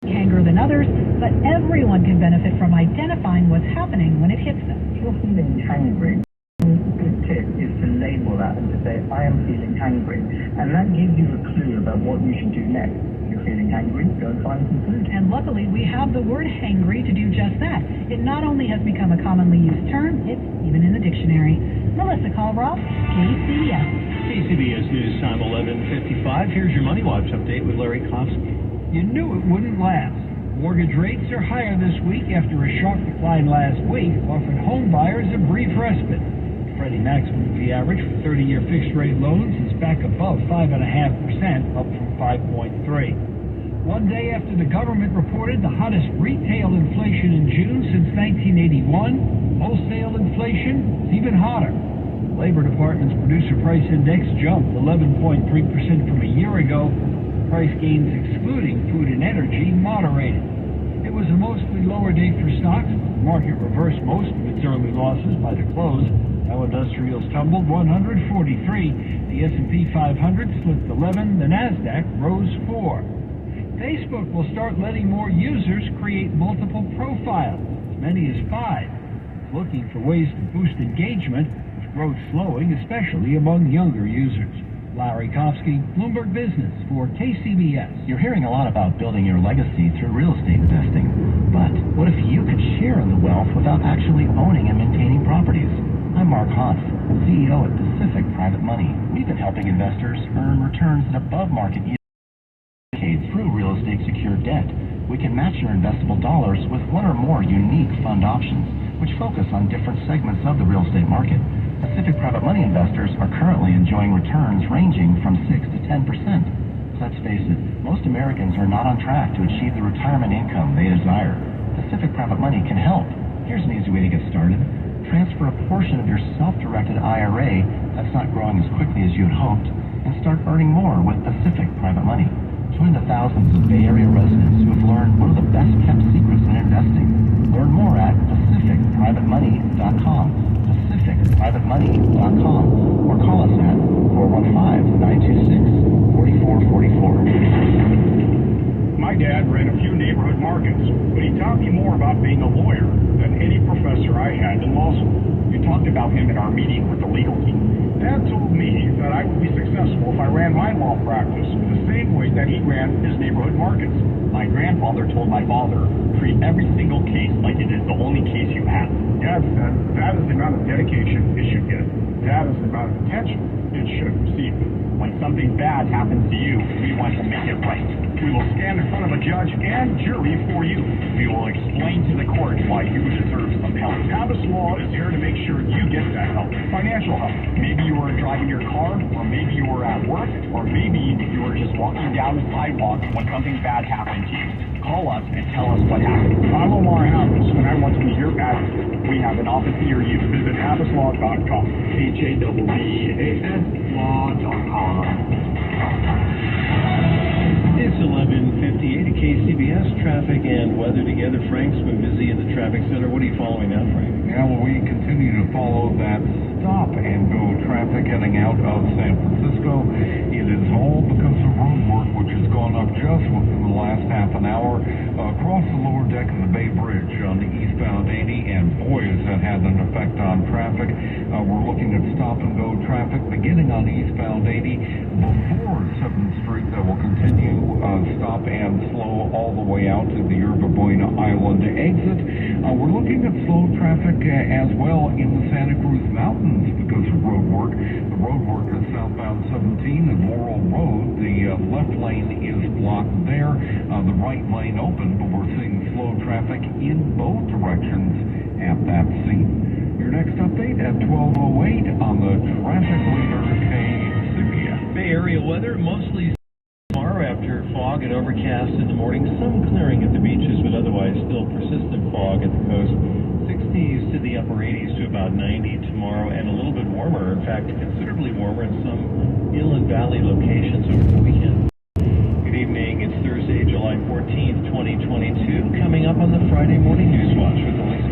hanger than others, but everyone can benefit from identifying what's happening when it hits them. If you're feeling hangry, a good tip is to label that and to say, I am feeling hangry. And that gives you a clue about what you should do next. If you're feeling hangry, go and find some food. And luckily, we have the word hangry to do just that. It not only has become a commonly used term, it's even in the dictionary. Melissa Colbroth, KCBS. KCBS News Time 11:55. Here's your Money Watch update with Larry Kofsky. You knew it wouldn't last. Mortgage rates are higher this week after a sharp decline last week, offering home buyers a brief respite. Freddie Mac's weekly average for 30-year fixed-rate loans is back above 5.5%, up from 5.3%. One day after the government reported the hottest retail inflation in June since 1981, wholesale inflation is even hotter. The Labor Department's Producer Price Index jumped 11.3% from a year ago. Price gains excluding food and energy moderated. It was a mostly lower day for stocks. The market reversed most of its early losses by the close. Dow Industrials tumbled 143. The S&P 500 slipped 11. The Nasdaq rose 4. Facebook will start letting more users create multiple profiles, as many as 5. It's looking for ways to boost engagement, with growth slowing, especially among younger users. Larry Kofsky, Bloomberg Business for KCBS. You're hearing a lot about building your legacy through real estate investing. But what if you could share in the wealth without actually owning and maintaining properties? I'm Mark Hoff, CEO at Pacific Private Money. We've been helping investors earn returns at above market yields through real estate secured debt. We can match your investable dollars with one or more unique fund options, which focus on different segments of the real estate market. Pacific Private Money investors are currently enjoying returns ranging from 6 to 10%. Let's face it, most Americans are not on track to achieve the retirement income they desire. Pacific Private Money can help. Here's an easy way to get started. Transfer a portion of your self-directed IRA that's not growing as quickly as you had hoped and start earning more with Pacific Private Money. Join the thousands of Bay Area residents who have learned one of the best-kept secrets in investing. Learn more at PacificPrivateMoney.com, PacificPrivateMoney.com, or call us at 415-926-4444. My dad ran a few neighborhood markets, but he taught me more about being a lawyer than any professor I had in law school. We talked about him in our meeting with the legal team. Dad told me that I would be successful if I ran my law practice the same way that he ran his neighborhood markets. My grandfather told my father, treat every single case like it is the only case you have. Dad said that is the amount of dedication it should get. That is the amount of attention it should receive. When something bad happens to you, we want to make it right. We will stand in front of a judge and jury for you. We will explain to the court why you deserve some help. Tavis Law is here to make sure you get that help. Financial help. Maybe you were driving your car, or maybe you were at work, or maybe you were just walking down the sidewalk when something bad happened to you. Call us and tell us what happened. I'm Omar Harris, and I want to be your advocate. We have an office near you. Visit HavisLaw.com. HAVVAS law.com. It's 11:58 at KCBS. Traffic and weather together. Frank's been busy in the traffic center. What are you following now, Frank? Yeah, well, we continue to follow that stop-and-go traffic heading out of San Francisco. It is all because of road work, which has gone up just within the last half an hour across the lower deck of the Bay Bridge on the eastbound 80, and boy, has that had an effect on traffic. We're looking at stop-and-go traffic beginning on eastbound 80 before 7th Street that will continue stop and slow all the way out to the Yerba Buena Island exit. We're looking at slow traffic as well in the Santa Cruz Mountains because of road work. The road work is southbound 17 and Laurel Road. The left lane is blocked there. The right lane open, but we're seeing slow traffic in both directions at that scene. Your next update at 12:08 on the traffic leader KCBS. Bay Area weather mostly tomorrow after fog and overcast in the morning. Some clearing at the beaches, but otherwise still persistent fog at the coast. 60s to the upper 80s to about 90 tomorrow, and a little bit warmer. In fact, considerably warmer in some inland valley locations over the weekend. Good evening. It's Thursday, July 14th, 2022. Coming up on the Friday Morning News Watch with Elise.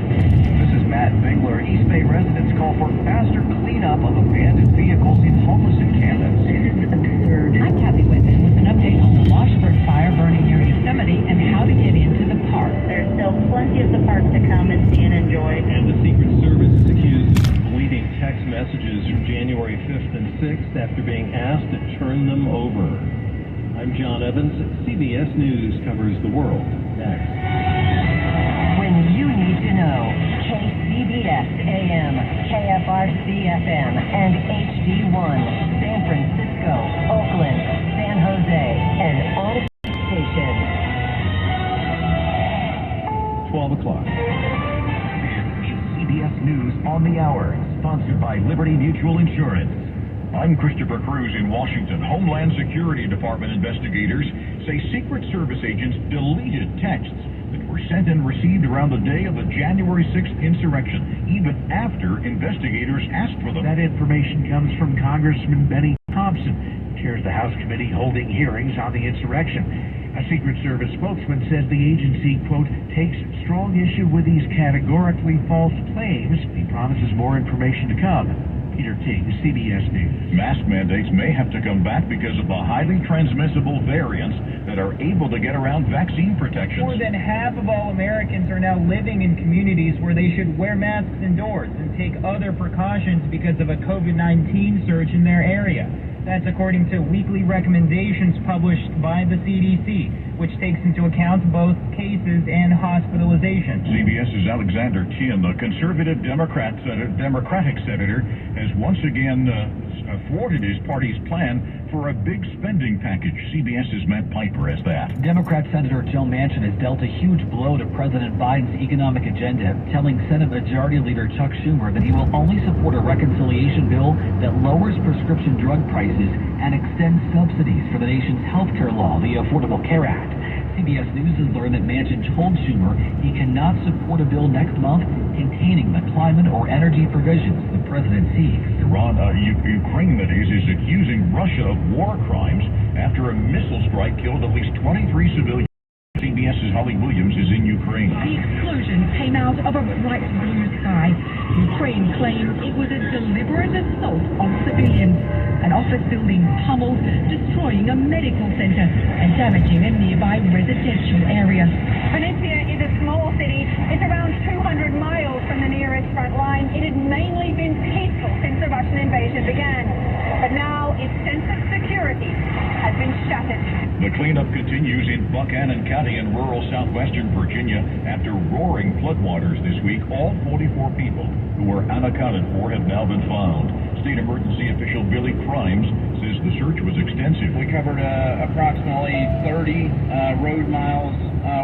This is Matt Bigler. East Bay residents call for faster cleanup of abandoned vehicles in homeless encampments. This is absurd. I'm Kathy Whitman with an update on the Washburn fire burning near Yosemite and how to get plenty of the park to come and see and enjoy. And the Secret Service is accused of deleting text messages from January 5th and 6th after being asked to turn them over. I'm John Evans. CBS News covers the world. Next. When you need to know, KCBS AM, KFRC FM, and HD1, San Francisco, Oakland, San Jose, and all stations. 12 o'clock. It's CBS News on the Hour, sponsored by Liberty Mutual Insurance. I'm Christopher Cruz in Washington. Homeland Security Department investigators say Secret Service agents deleted texts that were sent and received around the day of the January 6th insurrection, even after investigators asked for them. That information comes from Congressman Benny Thompson, who chairs the House committee holding hearings on the insurrection. A Secret Service spokesman says the agency, quote, takes strong issue with these categorically false claims. He promises more information to come. Peter King, CBS News. Mask mandates may have to come back because of the highly transmissible variants that are able to get around vaccine protections. More than half of all Americans are now living in communities where they should wear masks indoors and take other precautions because of a COVID-19 surge in their area. That's according to weekly recommendations published by the CDC, which takes into account both cases and hospitalizations. CBS's Alexander Chin, the conservative Democratic senator, has once again thwarted his party's plan for a big spending package. CBS's Matt Piper has that. Democrat Senator Joe Manchin has dealt a huge blow to President Biden's economic agenda, telling Senate Majority Leader Chuck Schumer that he will only support a reconciliation bill that lowers prescription drug prices and extends subsidies for the nation's health care law, the Affordable Care Act. CBS News has learned that Manchin told Schumer he cannot support a bill next month containing the climate or energy provisions the president seeks. Ukraine, that is accusing Russia of war crimes after a missile strike killed at least 23 civilians. CBS's Holly Williams is in Ukraine. The explosion came out of a bright blue sky. Ukraine claims it was a deliberate assault on civilians. An office building pummeled, destroying a medical center and damaging a nearby residential area. Venezia is a small city. It's around 200 miles from the nearest front line. It had mainly been peaceful since the Russian invasion began. But now its sense of security has been shattered. The cleanup continues in Buchanan County in rural southwestern Virginia after roaring floodwaters this week. All 44 people who were unaccounted for have now been found. State emergency official Billy Crimes says the search was extensive. We covered approximately 30 road miles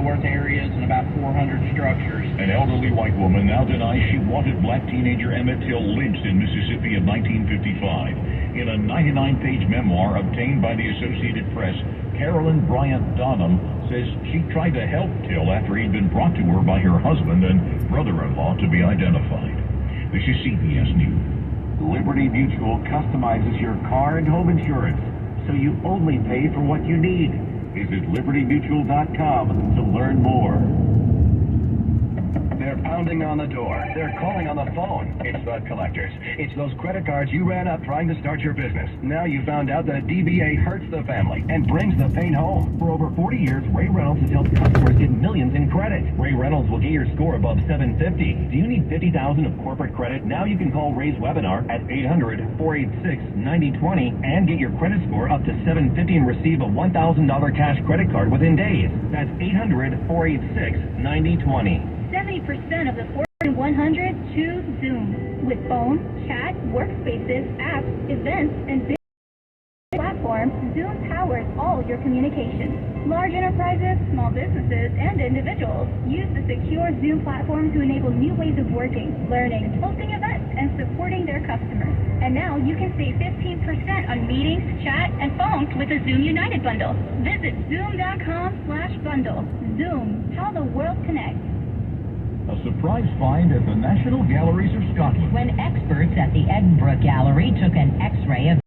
worth of areas and about 400 structures. An elderly white woman now denies she wanted black teenager Emmett Till lynched in Mississippi in 1955. In a 99-page memoir obtained by the Associated Press, Carolyn Bryant Donham says she tried to help Till after he'd been brought to her by her husband and brother-in-law to be identified. This is CBS News. Liberty Mutual customizes your car and home insurance, so you only pay for what you need. Visit libertymutual.com to learn more. They're pounding on the door. They're calling on the phone. It's the collectors. It's those credit cards you ran up trying to start your business. Now you found out that a DBA hurts the family and brings the pain home. For over 40 years, Ray Reynolds has helped customers get millions in credit. Ray Reynolds will get your score above 750. Do you need $50,000 of corporate credit? Now you can call Ray's webinar at 800-486-9020 and get your credit score up to 750 and receive a $1,000 cash credit card within days. That's 800-486-9020. 70% of the Fortune 100 choose Zoom. With phone, chat, workspaces, apps, events, and business platforms, Zoom powers all your communications. Large enterprises, small businesses, and individuals use the secure Zoom platform to enable new ways of working, learning, hosting events, and supporting their customers. And now you can save 15% on meetings, chat, and phones with the Zoom United bundle. Visit zoom.com/bundle. Zoom, how the world connects. A surprise find at the National Galleries of Scotland. When experts at the Edinburgh Gallery took an X-ray of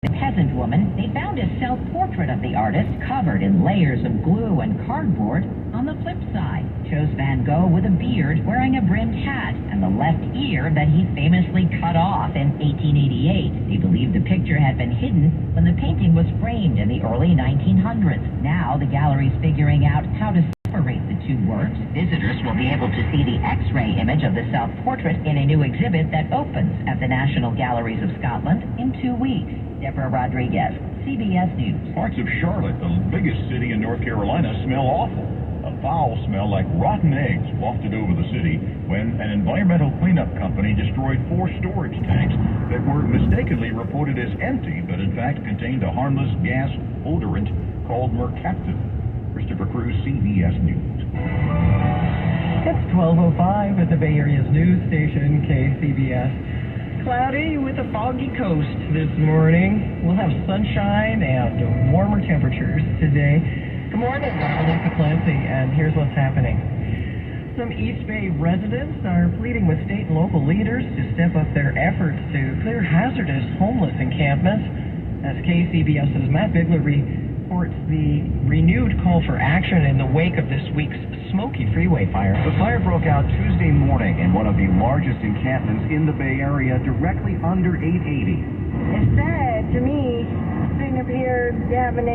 a peasant woman, they found a self-portrait of the artist covered in layers of glue and cardboard. On the flip side, shows Van Gogh with a beard wearing a brimmed hat and the left ear that he famously cut off in 1888. They believed the picture had been hidden when the painting was framed in the early 1900s. Now the gallery's figuring out how to separate the two 2 works, visitors will be able to see the X-ray image of the self-portrait in a new exhibit that opens at the National Galleries of Scotland in 2 weeks. Deborah Rodriguez, CBS News. Parts of Charlotte, the biggest city in North Carolina, smell awful. A foul smell like rotten eggs wafted over the city when an environmental cleanup company destroyed 4 storage tanks that were mistakenly reported as empty, but in fact contained a harmless gas odorant called mercaptan. Christopher Cruz, CBS News. It's 12:05 at the Bay Area's news station, KCBS. Cloudy with a foggy coast this morning. We'll have sunshine and warmer temperatures today. Good morning, I'm Lisa Clancy, and here's what's happening. Some East Bay residents are pleading with state and local leaders to step up their efforts to clear hazardous homeless encampments. As KCBS's Matt Bigler reports the renewed call for action in the wake of this week's Smoky Freeway fire. The fire broke out Tuesday morning in one of the largest encampments in the Bay Area, directly under 880. It's sad to me, sitting up here having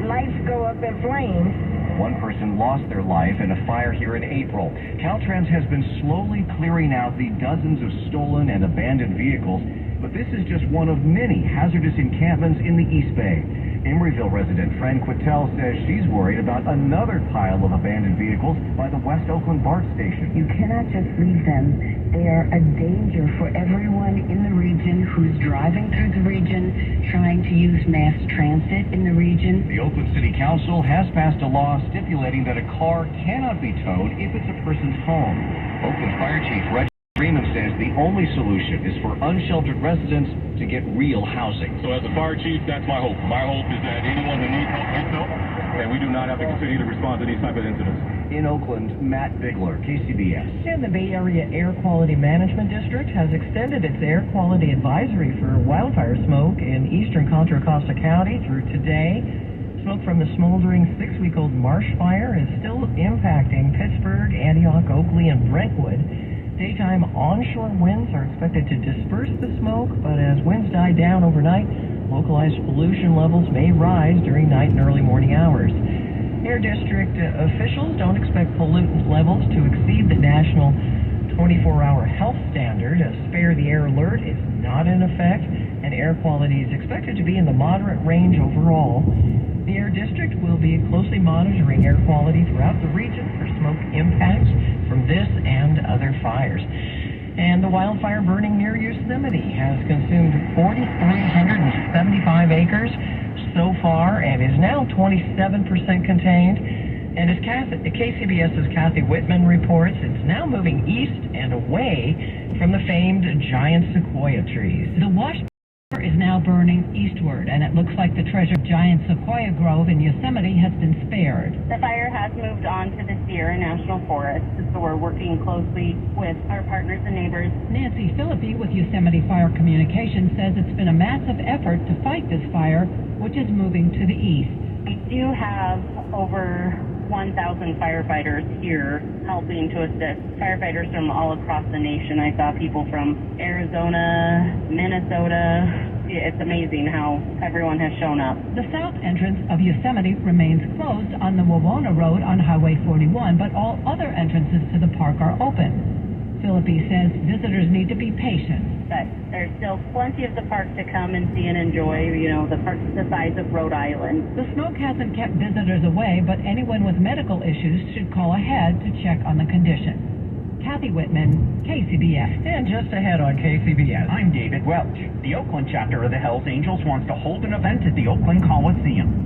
lights go up in flames. One person lost their life in a fire here in April. Caltrans has been slowly clearing out the dozens of stolen and abandoned vehicles, but this is just one of many hazardous encampments in the East Bay. Emeryville resident Fran Quittel says she's worried about another pile of abandoned vehicles by the West Oakland BART station. You cannot just leave them. They are a danger for everyone in the region who's driving through the region, trying to use mass transit in the region. The Oakland City Council has passed a law stipulating that a car cannot be towed if it's a person's home. Oakland Fire Chief Reggie Freeman says the only solution is for unsheltered residents to get real housing. So as a fire chief, that's my hope. My hope is that anyone who needs help gets help, and we do not have to continue to respond to these type of incidents. In Oakland, Matt Bigler, KCBS. And the Bay Area Air Quality Management District has extended its air quality advisory for wildfire smoke in eastern Contra Costa County through today. Smoke from the smoldering 6-week-old marsh fire is still impacting Pittsburgh, Antioch, Oakley, and Brentwood. Daytime onshore winds are expected to disperse the smoke, but as winds die down overnight, localized pollution levels may rise during night and early morning hours. Air District officials don't expect pollutant levels to exceed the national 24-hour health standard. A spare the air alert is not in effect, and air quality is expected to be in the moderate range overall. The Air District will be closely monitoring air quality throughout the region for smoke impacts from this and other fires. And the wildfire burning near Yosemite has consumed 4,375 acres so far and is now 27% contained. And as KCBS's Kathy Whitman reports, it's now moving east and away from the famed giant sequoia trees. The wash is now burning eastward, and it looks like the treasured giant sequoia grove in Yosemite has been spared. The fire has moved on to the Sierra National Forest, so we're working closely with our partners and neighbors. Nancy Philippi with Yosemite Fire Communications says it's been a massive effort to fight this fire, which is moving to the east. We do have over 1,000 firefighters here helping to assist. Firefighters from all across the nation. I saw people from Arizona, Minnesota. It's amazing how everyone has shown up. The south entrance of Yosemite remains closed on the Wawona Road on Highway 41, but all other entrances to the park are open. Philippi says visitors need to be patient. But there's still plenty of the park to come and see and enjoy. You know, the park's the size of Rhode Island. The smoke hasn't kept visitors away, but anyone with medical issues should call ahead to check on the condition. Kathy Whitman, KCBS. And just ahead on KCBS. I'm David Welch. The Oakland chapter of the Hells Angels wants to hold an event at the Oakland Coliseum.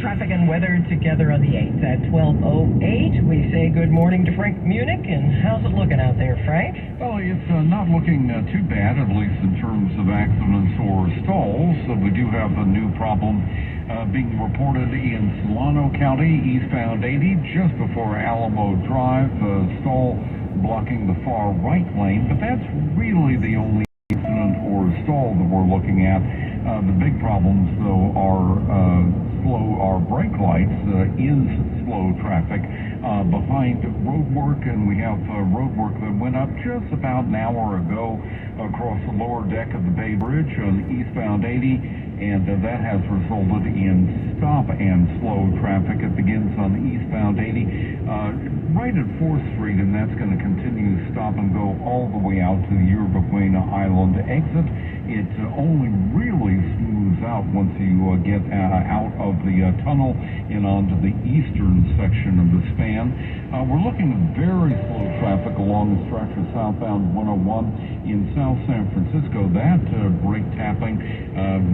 Traffic and weather together on the 8th at 12:08. We say good morning to Frank Munich, and how's it looking out there, Frank? Well, it's not looking too bad, at least in terms of accidents or stalls. We do have a new problem being reported in Solano County, eastbound 80, just before Alamo Drive. Stall blocking the far right lane, but that's really the only incident or stall that we're looking at. The big problems, though, are our brake lights is slow traffic behind road work, and we have road work that went up just about an hour ago across the lower deck of the Bay Bridge on eastbound 80, and that has resulted in stop and slow traffic. It begins on eastbound 80 right at 4th Street, and that's going to continue to stop and go all the way out to the Yerba Buena Island exit. It only really smooths out once you get out of the tunnel and onto the eastern section of the span. We're looking at very slow traffic along the stretch of southbound 101 in South San Francisco. That brake tapping,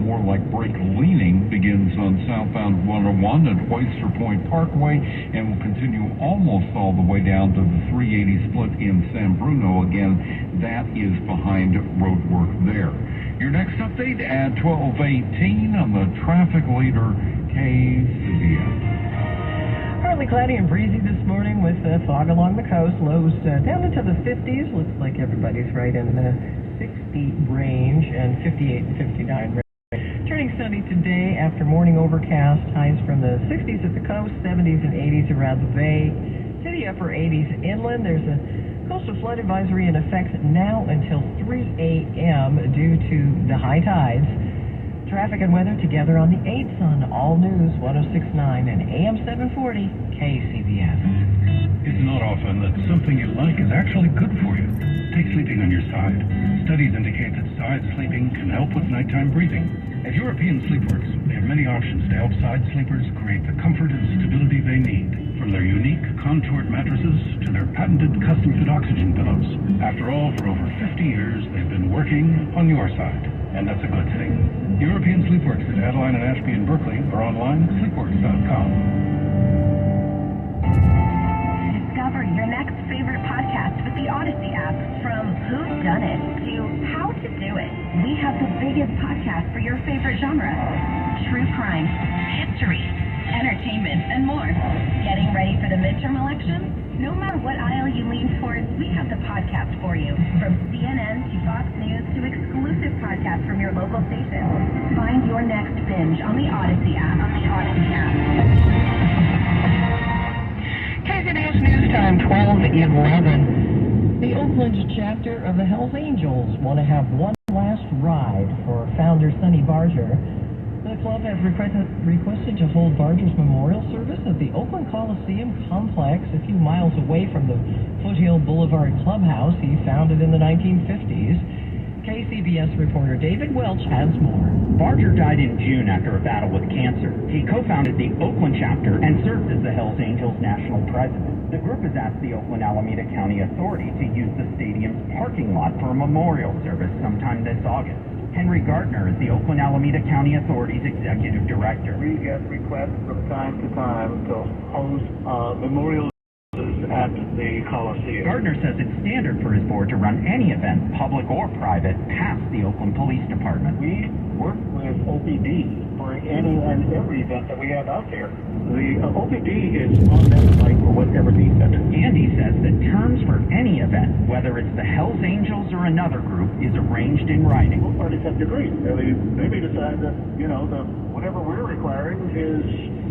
more like brake leaning, begins on southbound 101 at Oyster Point Parkway and will continue almost all the way down to the 380 split in San Bruno. Again, that is behind road work there. Your next update at 12:18 on the traffic leader, KCBS. Partly cloudy and breezy this morning with fog along the coast. Lows down into the 50s. Looks like everybody's right in the 60 range and 58 and 59 range. Turning sunny today after morning overcast. Highs from the 60s at the coast, 70s and 80s around the bay. To the upper 80s inland. There's a coastal flood advisory in effect now until 3 a.m. due to the high tides. Traffic and weather together on the 8s on All News 106.9 and AM 740 KCBS. It's not often that something you like is actually good for you. Take sleeping on your side. Studies indicate that side sleeping can help with nighttime breathing. At European Sleepworks, they have many options to help side sleepers create the comfort and stability they need. From their unique contoured mattresses to their patented custom-fit oxygen pillows. After all, for over 50 years, they've been working on your side. And that's a good thing. European Sleepworks at Adeline and Ashby in Berkeley or online at sleepworks.com. Discover your next favorite podcast with the Odyssey app. From Who's Done It to How to Do It, we have the biggest podcast for your favorite genre. True crime, history, entertainment, and more. Getting ready for the midterm elections? No matter what aisle you lean towards, we have the podcast for you. From CNN to Fox News to exclusive podcasts from your local station. Find your next binge on the Odyssey app. KCBS News Time 12:11. The Oakland chapter of the Hells Angels want to have one last ride for founder Sonny Barger. The club has requested to hold Barger's memorial service at the Oakland Coliseum complex a few miles away from the Foothill Boulevard clubhouse he founded in the 1950s. KCBS reporter David Welch has more. Barger died in June after a battle with cancer. He co-founded the Oakland chapter and served as the Hells Angels national president. The group has asked the Oakland-Alameda County Authority to use the stadium's parking lot for a memorial service sometime this August. Henry Gardner is the Oakland-Alameda County Authority's executive director. We get requests from time to time to host memorial at the Coliseum. Gardner says it's standard for his board to run any event, public or private, past the Oakland Police Department. We work with OPD for any and every event that we have out there. The OPD is on that site for whatever needs it. And he says that terms for any event, whether it's the Hells Angels or another group, is arranged in writing. Both parties have to agree. They may decide that, whatever we're requiring is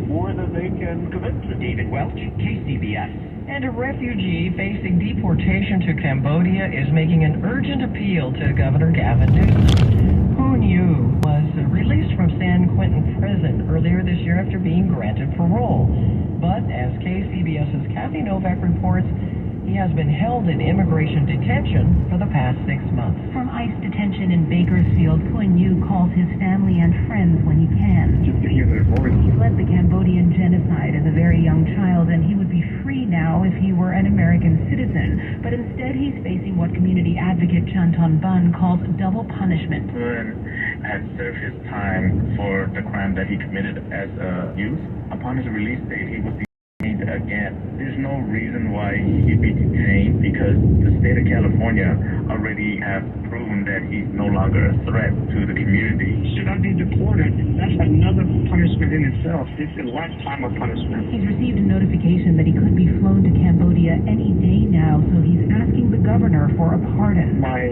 more than they can commit to. David Welch, KCBS. And a refugee facing deportation to Cambodia is making an urgent appeal to Governor Gavin Newsom. Hoon Yu was released from San Quentin prison earlier this year after being granted parole. But as KCBS's Kathy Novak reports, he has been held in immigration detention for the past 6 months. From ICE detention in Bakersfield, Hoon Yu calls his family and friends when he can. Just to hear their voice. He fled the Cambodian genocide as a very young child, and he would be free now if he were an American citizen. But instead, he's facing what community advocate Chanton Bun calls double punishment. Hoon had served his time for the crime that he committed as a youth. Upon his release date, he was detained again. There's no reason why he'd be detained because the state of California already have proven that he's no longer a threat to the community. Should I be deported? That's another punishment in itself. It's a lifetime of punishment. He's received a notification that he could be flown to Cambodia any day now, so he's asking the governor for a pardon. My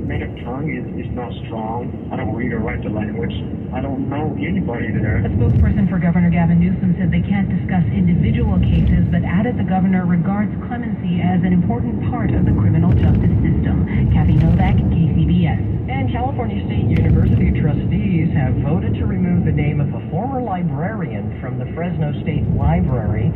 native tongue is not strong. I don't read or write the language. I don't know anybody there. A spokesperson for Governor Gavin Newsom said they can't discuss individual cases, but added the governor regards clemency as an important part of the criminal justice system. Kathy Novak, KCBS. And California State University trustees have voted to remove the name of a former librarian from the Fresno State Library.